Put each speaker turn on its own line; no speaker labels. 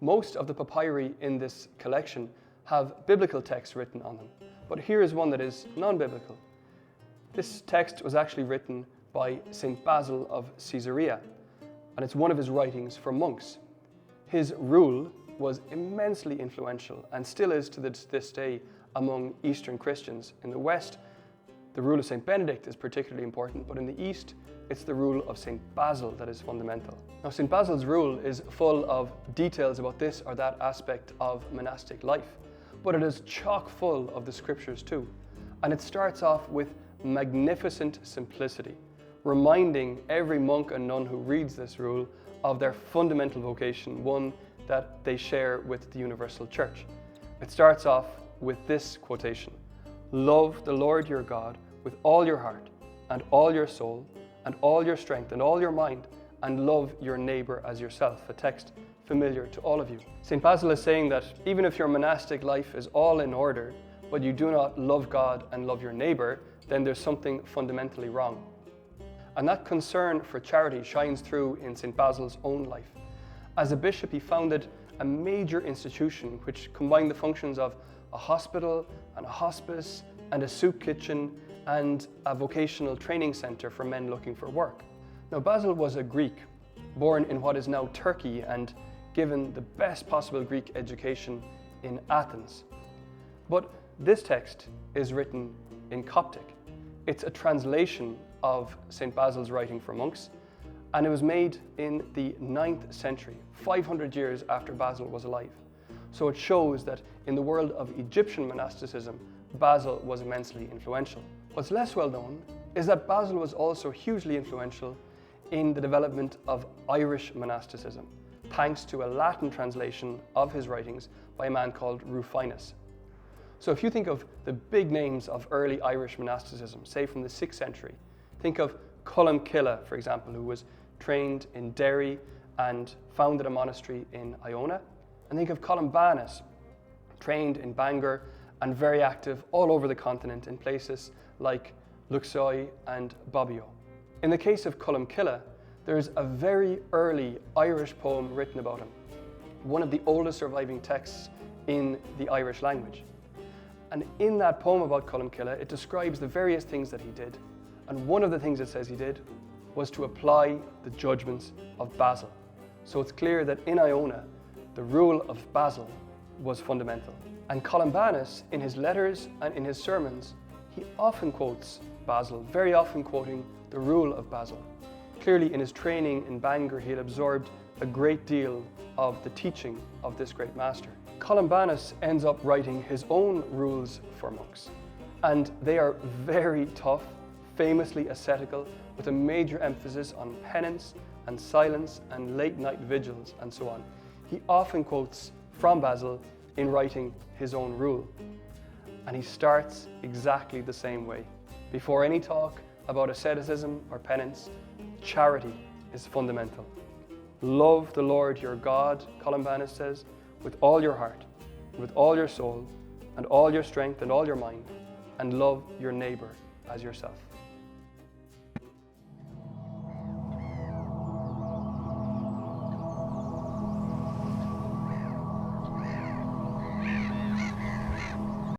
Most of the papyri in this collection have biblical texts written on them, but here is one that is non-biblical. This text was actually written by St Basil of Caesarea, and it's one of his writings for monks. His rule was immensely influential and still is to this day among Eastern Christians. In the West, the Rule of St Benedict is particularly important, but in the East, it's the Rule of St Basil that is fundamental. Now, St Basil's rule is full of details about this or that aspect of monastic life, but it is chock full of the scriptures too. And it starts off with magnificent simplicity, reminding every monk and nun who reads this rule of their fundamental vocation, one that they share with the universal church. It starts off with this quotation: "Love the Lord your God with all your heart and all your soul and all your strength and all your mind, and love your neighbor as yourself," a text familiar to all of you. St. Basil is saying that even if your monastic life is all in order, but you do not love God and love your neighbor, then there's something fundamentally wrong. And that concern for charity shines through in St. Basil's own life. As a bishop, he founded a major institution which combined the functions of a hospital and a hospice and a soup kitchen and a vocational training center for men looking for work. Now, Basil was a Greek, born in what is now Turkey and given the best possible Greek education in Athens. But this text is written in Coptic. It's a translation of St. Basil's writing for monks, and it was made in the 9th century, 500 years after Basil was alive. So it shows that in the world of Egyptian monasticism, Basil was immensely influential. What's less well known is that Basil was also hugely influential in the development of Irish monasticism, thanks to a Latin translation of his writings by a man called Rufinus. So if you think of the big names of early Irish monasticism, say from the 6th century, think of Columcille, for example, who was trained in Derry and founded a monastery in Iona. And think of Columbanus, trained in Bangor and very active all over the continent in places like Luxeuil and Bobbio. In the case of Columcille, there is a very early Irish poem written about him, one of the oldest surviving texts in the Irish language. And in that poem about Columcille, it describes the various things that he did. And one of the things it says he did was to apply the judgments of Basil. So it's clear that in Iona, the rule of Basil was fundamental. And Columbanus, in his letters and in his sermons, he often quotes Basil, very often quoting the rule of Basil. Clearly, in his training in Bangor, he had absorbed a great deal of the teaching of this great master. Columbanus ends up writing his own rules for monks, and they are very tough, famously ascetical, with a major emphasis on penance and silence and late night vigils and so on. He often quotes from Basil in writing his own rule, and he starts exactly the same way. Before any talk about asceticism or penance, charity is fundamental. Love the Lord your God, Columbanus says, with all your heart, with all your soul, and all your strength and all your mind, and love your neighbor as yourself.